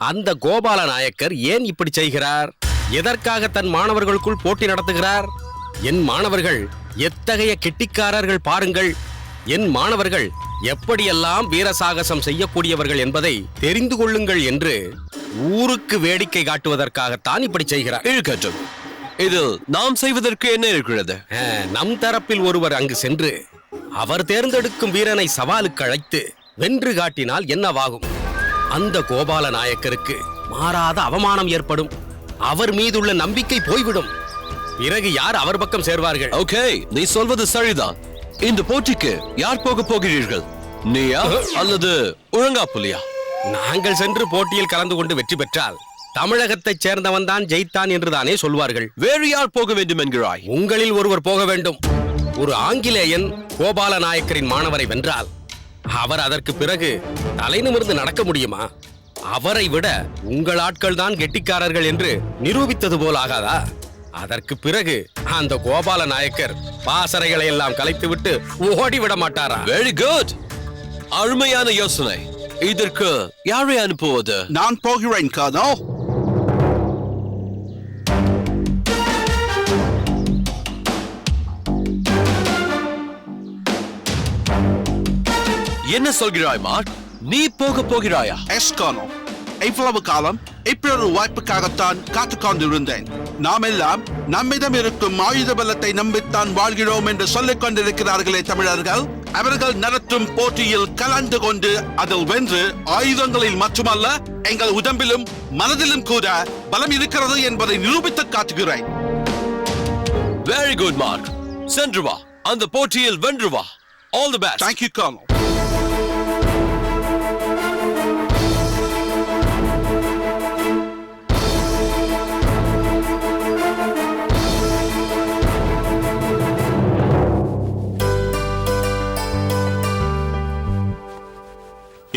அந்த கோபால நாயக்கர் ஏன் இப்படி செய்கிறார்? எதற்காக தன் மாணவர்களுக்குள் போட்டி நடத்துகிறார்? என் மாணவர்கள் எத்தகைய கெட்டிக்காரர்கள் பாருங்கள், என் மாணவர்கள் எப்படியெல்லாம் வீரசாகசம் செய்யக்கூடியவர்கள் என்பதை தெரிந்து கொள்ளுங்கள் என்று ஊருக்கு வேடிக்கை காட்டுவதற்காகத்தான் இப்படி செய்கிறார். இருக்கட்டும், இதில் நாம் செய்வதற்கு என்ன இருக்கிறது? நம் தரப்பில் ஒருவர் அங்கு சென்று அவர் தேர்ந்தெடுக்கும் வீரனை சவாலுக்கு அழைத்து வென்று காட்டினால் என்னவாகும்? அந்த கோபால நாயக்கருக்கு மாறாத அவமானம் ஏற்படும். அவர் மீதுள்ள நம்பிக்கை போய்விடும். பிறகு யார் அவர் பக்கம் சேர்வார்கள்? ஓகே, நீ சொல்வது சரிதான். இந்த போட்டிக்கு யார் போக போகிறீர்கள்? நீயா அல்லது ஒழுங்கா புலியா? நாங்கள் சென்று போட்டியில் கலந்து கொண்டு வெற்றி பெற்றால் தமிழகத்தைச் சேர்ந்தவன் தான் ஜெயித்தான் என்றுதானே சொல்வார்கள். வேறு யார் போக வேண்டும் என்கிறாய்? உங்களில் ஒருவர் போக வேண்டும். ஒரு ஆங்கிலேயன் கோபால நாயக்கரின் மாணவரை வென்றால் அவர் அதற்கு பிறகு தலை நிமிர்ந்து நடக்க முடியுமா? அவரை விட உங்கள் ஆட்கள் தான் கெட்டிக்காரர்கள் என்று நிரூபித்தது போல் ஆகாதா? அதற்கு பிறகு அந்த கோபால நாயக்கர் பாசறைகளை எல்லாம் கலைத்துவிட்டு ஓடிவிட மாட்டாரா? வெரி குட், அருமையான யோசனை. இதற்கு யாரை அனுப்புவது? நான் போகிறேன் கர்னல். என்ன சொல்கிறாய் மார்க்? நீ போக போகிறாயா? S kernel. இவ்வளவு காலம் இப்படி ஒரு வாய்ப்புக்காகத்தான் காத்துக் கொண்டிருந்தேன். நாம் எல்லாம் நம்மிடம் இருக்கும் ஆயுத பலத்தை நம்பித்தான் வாழ்கிறோம் என்று சொல்லிக் கொண்டிருக்கிறார்களே தமிழர்கள். அவர்கள் நடத்தும் போட்டியில் கலந்து கொண்டு அதில் வென்று ஆயுதங்களில் மட்டுமல்ல எங்கள் உடம்பிலும் மனதிலும் கூட பலம் இருக்கிறது என்பதை நிரூபித்து காட்டுகிறேன். வெரி குட் மார்க், சென்று வா, அந்த போட்டியில் வென்று வா. All the best. Thank you, Colonel.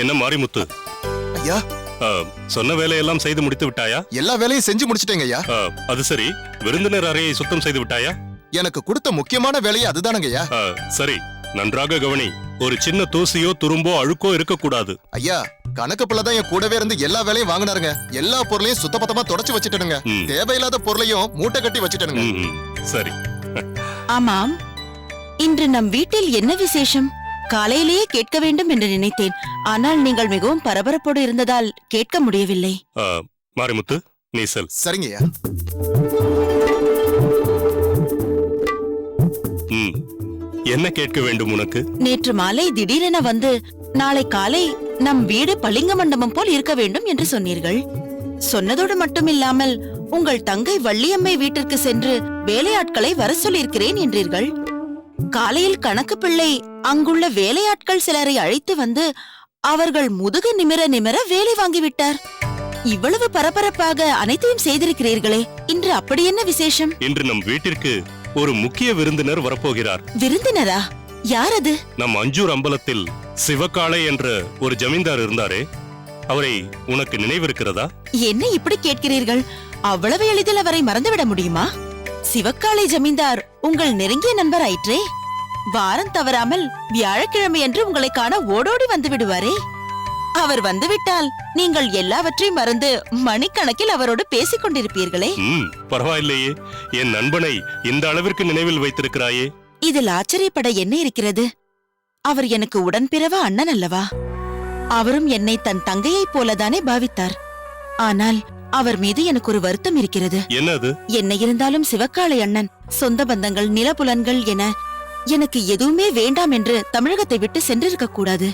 என்ன மாரிமுத்து ஐயா, சொன்ன வேலையெல்லாம் செய்து முடித்து விட்டாயா? எல்லா வேலையும் செஞ்சு முடிச்சிட்டேங்க ஐயா. அது சரி, விருந்தினர் அறையை சுத்தம் செய்து விட்டாயா? எனக்கு கொடுத்த முக்கியமான வேலையை அதுதானங்க ஐயா. சரி, நன்றாக கவனி. ஒரு சின்ன தூசியோ துரும்போ அழுக்கோ இருக்க கூடாது. ஐயா, கணக்கு பிள்ளைதான் என் கூடவே இருந்து எல்லா வேலையும் வாங்கினாருங்க. எல்லா பொருளையும் சுத்தபத்தமா தொடச்சு வச்சுட்டனுங்க. தேவையில்லாத பொருளையும் மூட்டை கட்டி வச்சுட்டனுங்க. சரி. ஆமாம், இன்று நம் வீட்டில் என்ன விசேஷம்? காலையிலேயே கேட்க வேண்டும் என்று நினைத்தேன். ஆனால் நீங்கள் மிகவும் பரபரப்போடு இருந்ததால் கேட்க முடியவில்லை. மாரிமுத்து, நீ செல். சரிங்கய்யா. என்ன கேட்க வேண்டும் உனக்கு? நேற்று மாலை திடீரென வந்து நாளை காலை நம் வீடு பளிங்கு மண்டபம் போல் இருக்க வேண்டும் என்று சொன்னீர்கள். சொன்னதோடு மட்டுமில்லாமல் உங்கள் தங்கை வள்ளியம்மை வீட்டிற்கு சென்று வேலையாட்களை வர சொல்லியிருக்கிறேன் என்றீர்கள். காலையில் கணக்கு பிள்ளை அங்குள்ள வேலையாட்கள் சிலரை அழைத்து வந்து அவர்கள் முதுகு நிமிர நிமிர வேலை வாங்கிவிட்டார். இவ்வளவு பரபரப்பாக அனைத்தையும் செய்திருக்கிறீர்களே, இன்று அப்படி என்ன விசேஷம்? இன்று நம் வீட்டிற்கு ஒரு முக்கிய விருந்தினர் வரப்போகிறார். விருந்தினரா? யார் அது? நம் அஞ்சூர் அம்பலத்தில் சிவகாளை என்ற ஒரு ஜமீன்தார் இருந்தாரே, அவரை உனக்கு நினைவிருக்கிறதா? என்ன இப்படி கேட்கிறீர்கள்? அவ்வளவு எளிதில் அவரை மறந்துவிட முடியுமா? சிவக்காளை ஜமீன்தார் உங்கள் நெருங்கிய நண்பர் ஆயிற்றே. வாரம் தவறாமல் வியாழக்கிழமை என்று உங்களை காண ஓடோடி வந்து விடுவாரே. அவர் வந்துவிட்டால் நீங்கள் எல்லாவற்றையும் மறந்து மணிக்கணக்கில் அவரோடு பேசிக் கொண்டிருப்பீர்களே. பரவாயில்லையே, என் நண்பனை இந்த அளவிற்கு நினைவில் வைத்திருக்கிறாயே. இதில் ஆச்சரியப்பட என்ன இருக்கிறது? அவர் எனக்கு உடன்பிறவா அண்ணன் அல்லவா? அவரும் என்னை தன் தங்கையைப் போலதானே பாவித்தார். ஆனால் அவர் மீது எனக்கு ஒரு வருத்தம் இருக்கிறது. என்னது? என்ன இருந்தாலும் சிவக்காளை அண்ணன் சொந்த பந்தங்கள், நிலப்புலன்கள் என எனக்கு எதுவுமே வேண்டாம் என்று தமிழகத்தை விட்டு சென்றிருக்க கூடாது.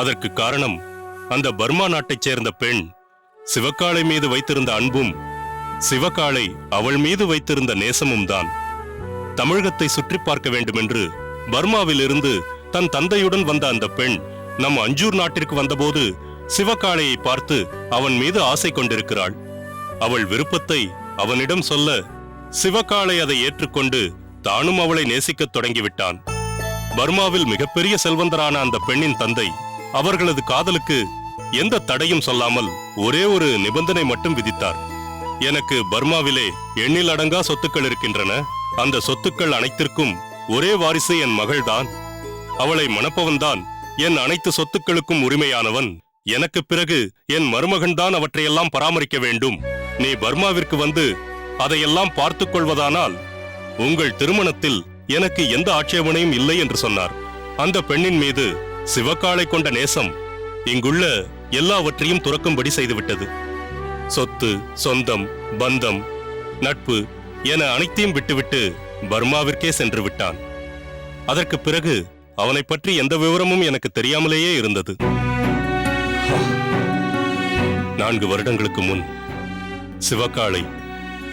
அதற்கு காரணம் அந்த பர்மா நாட்டைச் சேர்ந்த பெண் சிவக்காளை மீது வைத்திருந்த அன்பும் சிவகாளை அவள் மீது வைத்திருந்த நேசமும் தான். தமிழகத்தை சுற்றி பார்க்க வேண்டும் என்று பர்மாவில் இருந்து தன் தந்தையுடன் வந்த அந்த பெண் நம் அஞ்சூர் நாட்டிற்கு வந்தபோது சிவகாளையை பார்த்து அவன் மீது ஆசை கொண்டிருக்கிறாள். அவள் விருப்பத்தை அவனிடம் சொல்ல சிவகாளை அதை ஏற்றுக்கொண்டு தானும் அவளை நேசிக்கத் தொடங்கிவிட்டான். பர்மாவில் மிகப்பெரிய செல்வந்தரான அந்த பெண்ணின் தந்தை அவர்களது காதலுக்கு எந்த தடையும் சொல்லாமல் ஒரே ஒரு நிபந்தனை மட்டும் விதித்தார். எனக்கு பர்மாவிலே எண்ணில் அடங்கா சொத்துக்கள் இருக்கின்றன. அந்த சொத்துக்கள் அனைத்திற்கும் ஒரே வாரிசு என் மகள்தான். அவளை மணப்பவன்தான் என் அனைத்து சொத்துக்களுக்கும் உரிமையானவன். எனக்கு பிறகு என் மருமகன்தான் அவற்றையெல்லாம் பராமரிக்க வேண்டும். நீ பர்மாவிற்கு வந்து அதையெல்லாம் பார்த்துக் கொள்வதானால் உங்கள் திருமணத்தில் எனக்கு எந்த ஆட்சேபனையும் இல்லை என்று சொன்னார். அந்த பெண்ணின் மீது சிவக்காளை கொண்ட நேசம் இங்குள்ள எல்லாவற்றையும் துறக்கும்படி செய்துவிட்டது. சொத்து, சொந்தம், பந்தம், நட்பு என அனைத்தையும் விட்டுவிட்டு பர்மாவிற்கே சென்று விட்டான். அதற்கு பிறகு அவனை பற்றி எந்த விவரமும் எனக்கு தெரியாமலேயே இருந்தது. 4 வருடங்களுக்கு முன் சிவக்காளை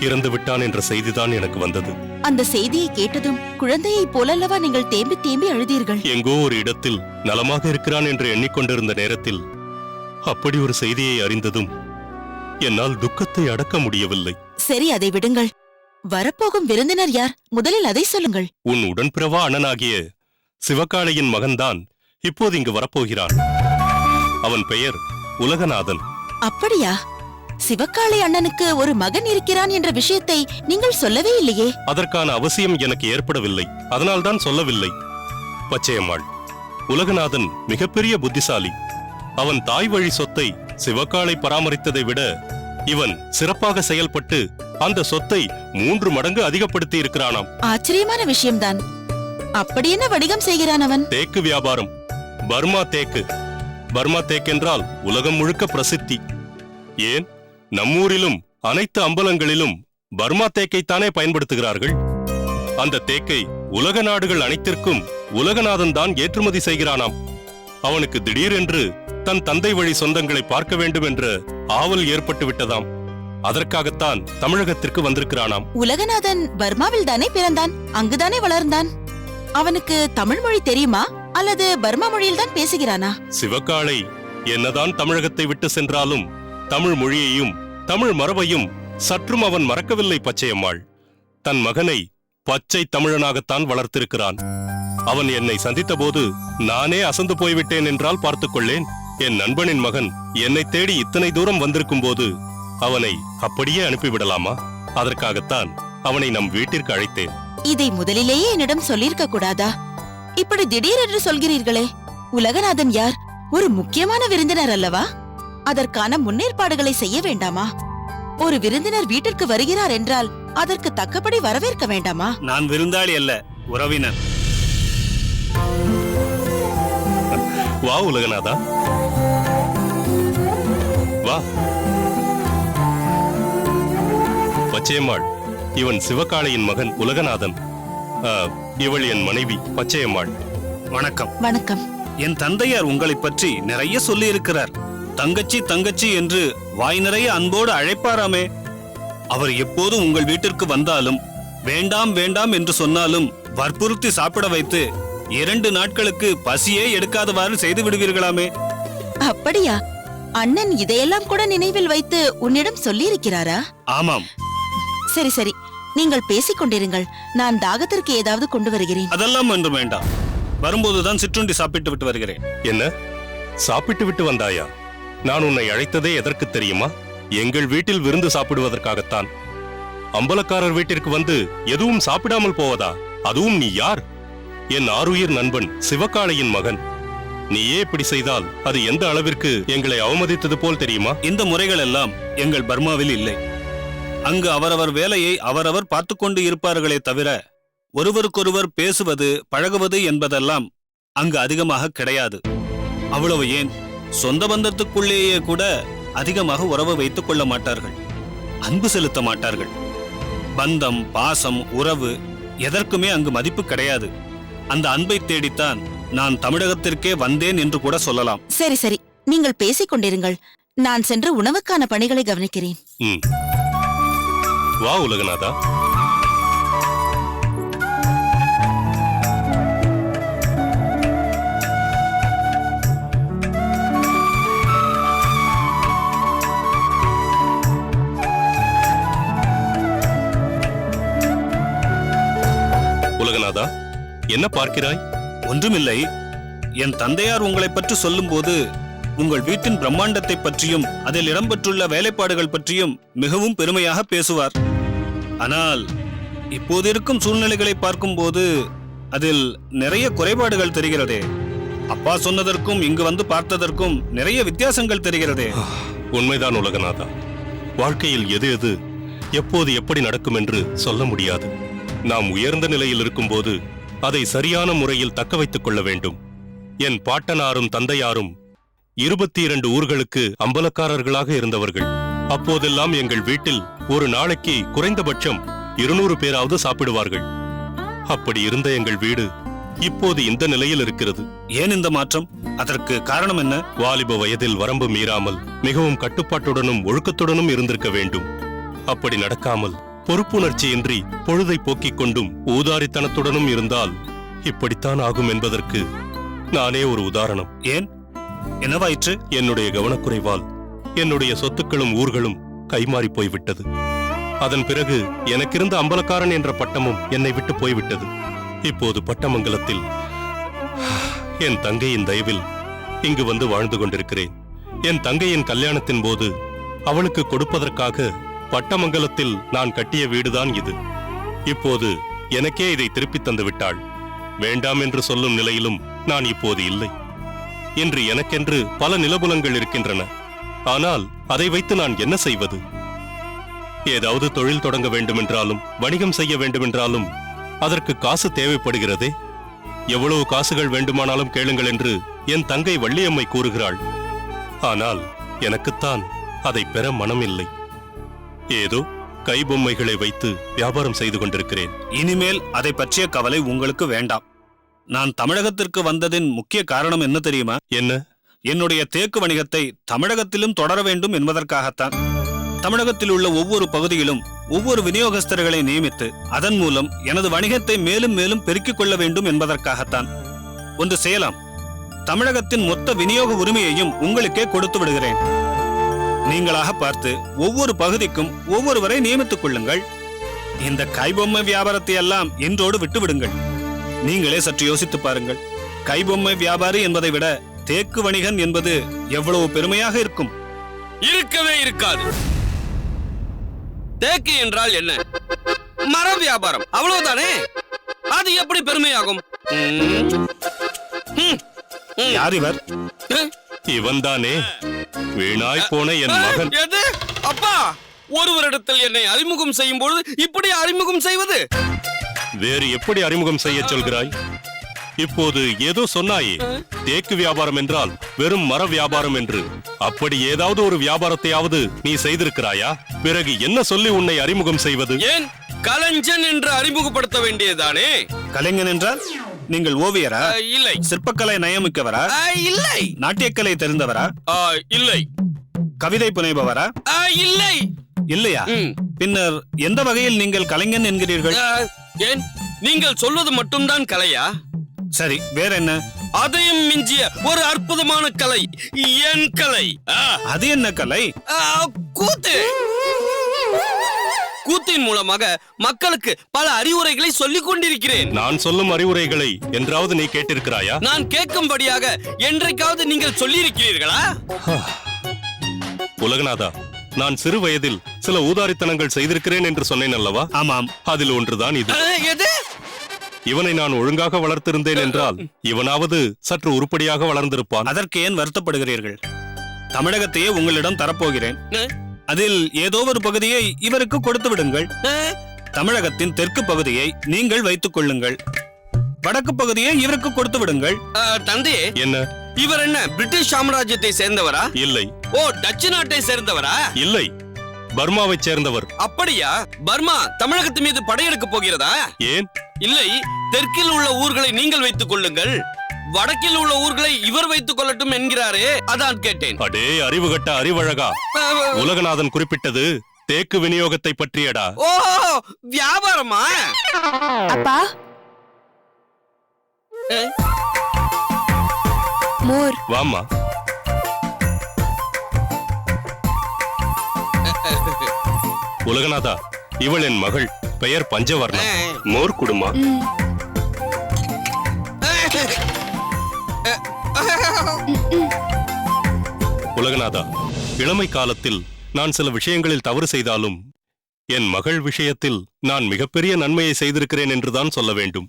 இறந்து விட்டான் என்ற செய்திதான் எனக்கு வந்தது. அந்த செய்தியை கேட்டதும் குழந்தையைப் போலல்லவா நீங்கள் தேம்பி தேம்பி அழுதீர்கள்? எங்கோ ஒரு இடத்தில் நலமாக இருக்கிறான் என்று எண்ணிக்கொண்டிருந்த நேரத்தில் அப்படி ஒரு செய்தியை அறிந்ததும் என்னால் துக்கத்தை அடக்க முடியவில்லை. சரி, அதை விடுங்கள். வரப்போகும் விருந்தினர் யார்? முதலில் அதை சொல்லுங்கள். உன் உடன்பிறவா அண்ணனாகிய சிவகாளையின் மகன்தான் இப்போது இங்கு வரப்போகிறான். அவன் பெயர் உலகநாதன். அப்படியா? சிவக்காளை அண்ணனுக்கு ஒரு மகன் இருக்கிறான் என்ற விஷயத்தை நீங்கள் சொல்லவே இல்லையே. அதற்கான அவசியம் எனக்கு ஏற்படவில்லை, அதனால்தான் சொல்லவில்லை. பச்சையம்மாள், உலகநாதன் மிகப்பெரிய புத்திசாலி. அவன் தாய் வழி சொத்தை சிவக்காளை பராமரித்ததை விட இவன் சிறப்பாக செயல்பட்டு அந்த சொத்தை 3 மடங்கு அதிகப்படுத்தி இருக்கிறானாம். ஆச்சரியமான விஷயம்தான். அப்படி என்ன வணிகம் செய்கிறான் அவன்? தேக்கு வியாபாரம். பர்மா தேக்கு. பர்மா தேக்கென்றால் உலகம் முழுக்க பிரசித்தி. ஏன், நம்மூரிலும் அனைத்து அம்பலங்களிலும் பர்மா தேக்கைத்தானே பயன்படுத்துகிறார்கள். அந்த தேக்கை உலக நாடுகள் அனைத்திற்கும் உலகநாதன் தான் ஏற்றுமதி செய்கிறானாம். அவனுக்கு திடீரென்று தன் தந்தை வழி சொந்தங்களை பார்க்க வேண்டும் என்ற ஆவல் ஏற்பட்டு விட்டதாம். அதற்காகத்தான் தமிழகத்திற்கு வந்திருக்கிறானாம். உலகநாதன் பர்மாவில் தானே பிறந்தான், அங்குதானே வளர்ந்தான். அவனுக்கு தமிழ் மொழி தெரியுமா அல்லது பர்மா மொழியில் தான் பேசுகிறானா? சிவக்காளை என்னதான் தமிழகத்தை விட்டு சென்றாலும் தமிழ் மொழியையும் தமிழ் மரபையும் சற்றும் அவன் மறக்கவில்லை. பச்சையம்மாள், தன் மகனை பச்சை தமிழனாகத்தான் வளர்த்திருக்கிறான். அவன் என்னை சந்தித்த போது நானே அசந்து போய்விட்டேன் என்றால் பார்த்துக்கொள்ளேன். என் நண்பனின் மகன் என்னை தேடி இத்தனை தூரம் வந்திருக்கும் போது அவனை அப்படியே அனுப்பிவிடலாமா? அதற்காகத்தான் அவனை நம் வீட்டிற்கு அழைத்தேன். இதை முதலிலேயே என்னிடம் சொல்லிருக்க கூடாதா? இப்படி திடீரென்று சொல்கிறீர்களே. உலகநாதன் யார்? ஒரு முக்கியமான விருந்தினர் அல்லவா? அதற்கான முன்னேற்பாடுகளை செய்ய வேண்டாமா? ஒரு விருந்தினர் வீட்டிற்கு வருகிறார் என்றால் அதற்கு தக்கபடி வரவேற்க வேண்டாமா? நான் விருந்தாளி அல்ல, உறவினர். வா உலகநாதா, வா. பச்சையம்மாள், இவன் சிவகாளையின் மகன் உலகநாதன். இவள் என் மனைவி பச்சையம்மாள். வணக்கம். வணக்கம். என் தந்தையார் உங்களை பற்றி நிறைய சொல்லி இருக்கிறார். தங்கச்சி தங்கச்சி என்று வாய் நிறைய அன்போடு அழைப்பாராமே. அவர் எப்போதும் உங்கள் வீட்டிற்கு வந்தாலும் வேண்டாம் வேண்டாம் என்று சொன்னாலும் வற்புறுத்தி சாப்பிட வைத்து 2 நாட்களுக்கு பசியே எடுக்காதவாறு செய்து விடுவீர்களாமே. அப்படியா? அண்ணன் இதையெல்லாம் கூட நினைவில் வைத்து உன்னிடம் சொல்லி இருக்கிறாரா? ஆமாம். சரி சரி, நீங்கள் பேசிக் கொண்டிருங்கள். நான் தாகத்திற்கு ஏதாவது கொண்டு வருகிறேன். அதெல்லாம் ஒன்று வேண்டாம். வரும்போதுதான் சிற்றுண்டி சாப்பிட்டு விட்டு வருகிறேன். என்ன, சாப்பிட்டு விட்டு வந்தாயா? நான் உன்னை அழைத்ததே எதற்கு தெரியுமா? எங்கள் வீட்டில் விருந்து சாப்பிடுவதற்காகத்தான். அம்பலக்காரர் வீட்டிற்கு வந்து எதுவும் சாப்பிடாமல் போவதா? அதுவும் நீ யார்? என் ஆருயிர் நண்பன் சிவகாளையின் மகன். நீயே இப்படி செய்தால் அது எந்த அளவிற்கு எங்களை அவமதித்தது போல் தெரியுமா? இந்த முறைகள் எல்லாம் எங்கள் பர்மாவில் இல்லை. அங்கு அவரவர் வேலையை அவரவர் பார்த்து கொண்டு இருப்பார்களே தவிர ஒருவருக்கொருவர் பேசுவது பழகுவது என்பதெல்லாம் அங்கு அதிகமாக கிடையாது. அவ்வளவு ஏன், சொந்த பந்தத்துக்குள்ளேயே கூட அதிகமாக உறவு வைத்துக் கொள்ள மாட்டார்கள். அன்பு செலுத்த மாட்டார்கள். பந்தம், பாசம், உறவு எதற்குமே அங்கு மதிப்பு கிடையாது. அந்த அன்பை தேடித்தான் நான் தமிழகத்திற்கே வந்தேன் என்று கூட சொல்லலாம். சரி சரி, நீங்கள் பேசிக் கொண்டிருங்கள். நான் சென்று உணவுக்கான பணிகளை கவனிக்கிறேன். வா உலகநாதா. உலகநாதா, என்ன பார்க்கிறாய்? ஒன்றுமில்லை. என் தந்தையார் உங்களை பற்றி சொல்லும் போது உங்கள் வீட்டின் பிரம்மாண்டத்தை பற்றியும் அதில் இடம்பெற்றுள்ள வேலைப்பாடுகள் பற்றியும் மிகவும் பெருமையாக பேசுவார். ஆனால் இப்போது இருக்கும் சூழ்நிலைகளை பார்க்கும்போது அதில் நிறைய குறைபாடுகள் தெரிகிறதே. அப்பா சொன்னதற்கும் இங்கு வந்து பார்த்ததற்கும் நிறைய வித்தியாசங்கள் தெரிகிறதே. உண்மைதான் உலகநாதா. வாழ்க்கையில் எது எது எப்போது எப்படி நடக்கும் என்று சொல்ல முடியாது. நாம் உயர்ந்த நிலையில் இருக்கும்போது அதை சரியான முறையில் தக்க வைத்துக் கொள்ள வேண்டும். என் பாட்டனாரும் தந்தையாரும் 22 ஊர்களுக்கு அம்பலக்காரர்களாக இருந்தவர்கள். அப்போதெல்லாம் எங்கள் வீட்டில் ஒரு நாளைக்கு குறைந்தபட்சம் 200 பேராவது சாப்பிடுவார்கள். அப்படி இருந்த எங்கள் வீடு இப்போது இந்த நிலையில் இருக்கிறது. ஏன் இந்த மாற்றம்? அதற்கு காரணம் என்ன? வாலிப வயதில் வரம்பு மீறாமல் மிகவும் கட்டுப்பாட்டுடனும் ஒழுக்கத்துடனும் இருந்திருக்க வேண்டும். அப்படி நடக்காமல் பொறுப்புணர்ச்சியின்றி பொழுதை போக்கிக் கொண்டும் ஊதாரித்தனத்துடனும் இருந்தால் இப்படித்தான் ஆகும் என்பதற்கு நானே ஒரு உதாரணம். ஏன், என்னவாயிற்று? என்னுடைய கவனக்குறைவால் என்னுடைய சொத்துக்களும் ஊர்களும் கைமாறி போய்விட்டது. அதன் பிறகு எனக்கிருந்த அம்பலக்காரன் என்ற பட்டமும் என்னை விட்டு போய்விட்டது. இப்போது பட்டமங்கலத்தில் என் தங்கையின் தயவில் இங்கு வந்து வாழ்ந்து கொண்டிருக்கிறேன். என் தங்கையின் கல்யாணத்தின் போது அவளுக்கு கொடுப்பதற்காக பட்டமங்கலத்தில் நான் கட்டிய வீடுதான் இது. இப்போது எனக்கே இதை திருப்பித் தந்து விட்டாள். வேண்டாம் என்று சொல்லும் நிலையிலும் நான் இப்போது இல்லை. இன்று எனக்கென்று பல நிலபுலங்கள் இருக்கின்றன. ஆனால் அதை வைத்து நான் என்ன செய்வது? ஏதாவது தொழில் தொடங்க வேண்டுமென்றாலும் வணிகம் செய்ய வேண்டுமென்றாலும் அதற்கு காசு தேவைப்படுகிறதே. எவ்வளவு காசுகள் வேண்டுமானாலும் கேளுங்கள் என்று என் தங்கை வள்ளியம்மை கூறுகிறாள். ஆனால் எனக்குத்தான் அதை பெற மனம் இல்லை. ஏதோ கைபொம்மைகளை வைத்து வியாபாரம் செய்து கொண்டிருக்கிறேன். இனிமேல் அதை பற்றிய கவலை உங்களுக்கு வேண்டாம். நான் தமிழகத்திற்கு வந்ததின் முக்கிய காரணம் என்ன தெரியுமா? என்ன? என்னுடைய தேக்கு வணிகத்தை தமிழகத்திலும் தொடர வேண்டும் என்பதற்காகத்தான். தமிழகத்தில் உள்ள ஒவ்வொரு பகுதியிலும் ஒவ்வொரு விநியோகஸ்தர்களை நியமித்து அதன் மூலம் எனது வணிகத்தை மேலும் மேலும் பெருக்கிக் கொள்ள வேண்டும் என்பதற்காகத்தான். ஒன்று செய்யலாம். தமிழகத்தின் மொத்த விநியோக உரிமையையும் உங்களுக்கே கொடுத்து விடுகிறேன். நீங்களாக பார்த்து ஒவ்வொரு பகுதிக்கும் ஒவ்வொருவரை நியமித்துக் கொள்ளுங்கள். இந்த கைபொம்மை வியாபாரத்தை எல்லாம் என்றோடு விட்டு விடுங்கள். நீங்களே சற்று யோசித்து பாருங்கள். கைபொம்மை வியாபாரி என்பதை விட தேக்கு வணிகன் என்பது எவ்வளவு பெருமையாக இருக்கும். இருக்கவே இருக்காது. தேக்கு என்றால் என்ன? மர வியாபாரம், அவ்வளவுதானே. அது எப்படி பெருமையாகும்? யார் இவர்? இவன்தானே வீணாய் போன என் மகன். எது? அப்பா, ஒருவரிடத்தில் என்னை அறிமுகம் செய்யும் பொழுது இப்படி அறிமுகம் செய்வது? வேறு எப்படி அறிமுகம் செய்ய சொல்கிறாய்? இப்போது ஏதோ சொன்னாயே, தேக்கு வியாபாரம் என்றால் வெறும் மர வியாபாரம் என்று. அப்படி ஏதாவது ஒரு வியாபாரத்தையாவது நீ செய்திருக்கிறாயா? பிறகு என்ன சொல்லி உன்னை அறிமுகம் செய்வது? ஏன் கலைஞன் என்று அறிமுகப்படுத்த வேண்டியதானே? கலைஞன் என்றால் நீங்கள் ஓவியரா? இல்லை. சிற்பக்கலை நயமிக்கவரா? இல்லை. நாட்டியக்கலை தெரிந்தவரா? இல்லை. கவிதை புனைபவரா? இல்லை. இல்லையா? பின்னர் எந்த வகையில் நீங்கள் கலைஞன் என்கிறீர்கள்? ஏன் நீங்கள் சொல்வது மட்டும்தான் கலையா? சரி, வேற என்ன? அதையும் மிஞ்சிய ஒரு அற்புதமான கலை என் கலை. அது என்ன கலை? கூத்து. கூத்தின் மூலமாக மக்களுக்கு பல அறிவுரைகளை சொல்லிக் கொண்டிருக்கிறேன். நான் சொல்லும் அறிவுரைகளை என்றாவது நீ கேட்டிருக்கிறாயா? நான் கேட்கும்படியாக என்றைக்காவது நீங்கள் சொல்லி இருக்கிறீர்களா? உலகநாதா, நான் சிறு வயதில் சில ஊதாரித்தனங்கள் செய்திருக்கிறேன் என்று சொன்னேன் அல்லவா? ஆமாம். அதில் ஒன்றுதான் இது. எது? இவனை நான் ஒழுங்காக வளர்த்திருந்தேன் என்றால் இவனாவது சற்று உருப்படியாக வளர்ந்திருப்பான். அதற்கு ஏன் வருத்தப்படுகிறீர்கள்? தமிழகத்தையே உங்களிடம் தரப்போகிறேன். அதில் ஏதோ ஒரு பகுதியை இவருக்கு கொடுத்து விடுங்கள். தமிழகத்தின் தெற்கு பகுதியை நீங்கள் வைத்துக் கொள்ளுங்கள். வடக்கு பகுதியை இவருக்கு கொடுத்து விடுங்கள். தந்தையே, என்ன? இவர் என்ன பிரிட்டிஷ் சாம்ராஜ்யத்தை சேர்ந்தவரா? இல்லை. ஓ, டச்சு நாட்டை சேர்ந்தவரா? இல்லை, பர்மாவை சேர்ந்தவர். அப்படியா? பர்மா தமிழகத்து மீது படையெடுக்க போகிறதா? ஏன்? இல்லை, தெற்கில் உள்ள ஊர்களை நீங்கள் வைத்துக் கொள்ளுங்கள், வடக்கில் உள்ள ஊர்களை இவர் வைத்துக் கொள்ளட்டும் என்கிறாரே, அதான் கேட்டேன். அடே அறிவுகட்ட அறிவழகா, உலகநாதன் குறிப்பிட்டது தேக்கு விநியோகத்தை பற்றியடா. ஓ, வியாபாரமா? அப்பா, மோர். வாம்மா. உலகநாதா, இவள் என் மகள். பெயர் பஞ்சவர்ணா. மோர் குடுமா. உலகநாதா, இளமை காலத்தில் நான் சில விஷயங்களில் தவறு செய்தாலும் என் மகள் விஷயத்தில் நான் மிகப்பெரிய நன்மையை செய்திருக்கிறேன் என்றுதான் சொல்ல வேண்டும்.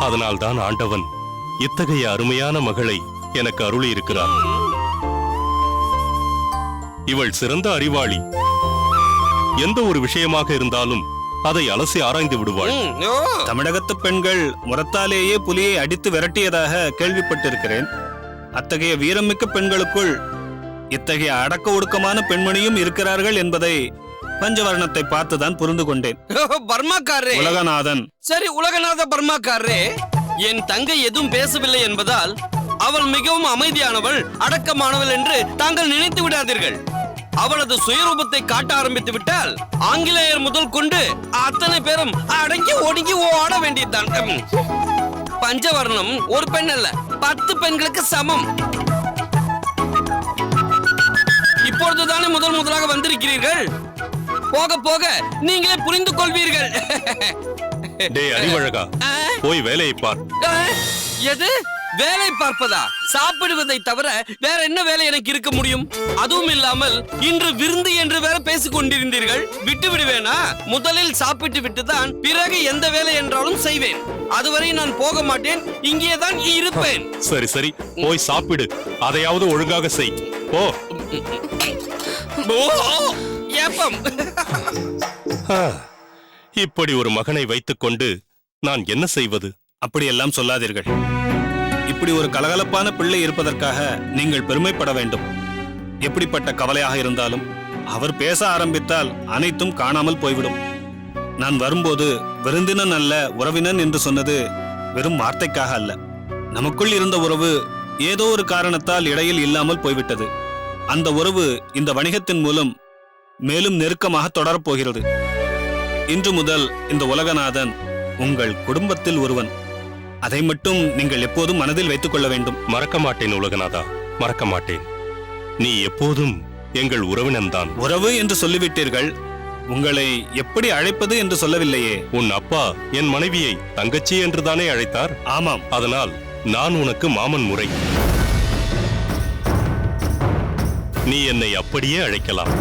அதனால்தான் ஆண்டவன் இத்தகைய அருமையான மகளை எனக்கு அருளி இருக்கிறார். இவள் சிறந்த அறிவாளி. எந்த ஒரு விஷயமாக இருந்தாலும் அதை அலசி ஆராய்ந்து விடுவாள். தமிழகத்து பெண்கள் முறத்தாலேயே புலியை அடித்து விரட்டியதாக கேள்விப்பட்டிருக்கிறேன். அத்தகைய வீரமிக்க பெண்களுக்குள் இத்தகைய அடக்க ஒடுக்கமான பெண்மணியும் இருக்கிறார்கள் என்பதை பஞ்சவர்ணத்தை பார்த்துதான் புரிந்து கொண்டேன். பர்மாக்காரரே, உலகநாதன். சரி, உலகநாத பர்மாக்காரரே, என் தங்கை எதுவும் பேசவில்லை என்பதால் அவள் மிகவும் அமைதியானவள், அடக்கமானவள் என்று தாங்கள் நினைத்து விடாதீர்கள். அவளது சுயரூபத்தை காட்ட ஆரம்பித்து விட்டால் ஆங்கிலேயர் முதல் கொண்டு அத்தனை பேரும் அடங்கி ஒடுங்கி ஓட வேண்டியதுதான். பஞ்சவர்ணம் ஒரு பெண் அல்ல, 10 பெண்களுக்கு சமம். இப்பொழுதுதானே முதலாக வந்திருக்கிறீர்கள். போக போக நீங்களே புரிந்து கொள்வீர்கள். டேய் அறிவழகா, போய் வேலையை பார். எது வேலை பார்ப்பதா? சாப்பிடுவதை தவிர வேற என்ன வேலை எனக்கு இருக்க முடியும்? அதுவும் இல்லாமல் இன்று விருந்து என்று வேற பேசிக் கொண்டிருந்தீர்கள். விட்டு விடுவேனா? முதலில் சாப்பிட்டு விட்டுதான் பிறகு எந்த வேலை என்றாலும் செய்வேன். அதுவரை நான் போக மாட்டேன், இங்கேதான் இருப்பேன். சரி சரி, போய் சாப்பிடு. அதையாவது ஒழுங்காக செய். போ. ஏப்பம். இப்படி ஒரு மகனை வைத்துக்கொண்டு நான் என்ன செய்வது? அப்படியெல்லாம் சொல்லாதீர்கள். இப்படி ஒரு கலகலப்பான பிள்ளை இருப்பதற்காக நீங்கள் பெருமைப்பட வேண்டும். எப்படிப்பட்ட கவலையாக இருந்தாலும் அவர் பேச ஆரம்பித்தால் அனைத்தும் காணாமல் போய்விடும். நான் வரும்போது விருந்தினன் அல்ல உறவினன் என்று சொன்னது வெறும் வார்த்தைக்காக அல்ல. நமக்குள் இருந்த உறவு ஏதோ ஒரு காரணத்தால் இடையில் இல்லாமல் போய்விட்டது. அந்த உறவு இந்த வணிகத்தின் மூலம் மேலும் நெருக்கமாக தொடரப்போகிறது. இன்று முதல் இந்த உலகநாதன் உங்கள் குடும்பத்தில் ஒருவன். அதை மட்டும் நீங்கள் எப்போதும் மனதில் வைத்துக் கொள்ள வேண்டும். மறக்க மாட்டேன் உலகநாதா, மறக்க மாட்டேன். நீ எப்போதும் எங்கள் உறவினன்தான். உறவு என்று சொல்லிவிட்டீர்கள், உங்களை எப்படி அழைப்பது என்று சொல்லவில்லையே. உன் அப்பா என் மனைவியை தங்கச்சி என்றுதானே அழைத்தார்? ஆமாம். அதனால் நான் உனக்கு மாமன் முறை. நீ என்னை அப்படியே அழைக்கலாம்.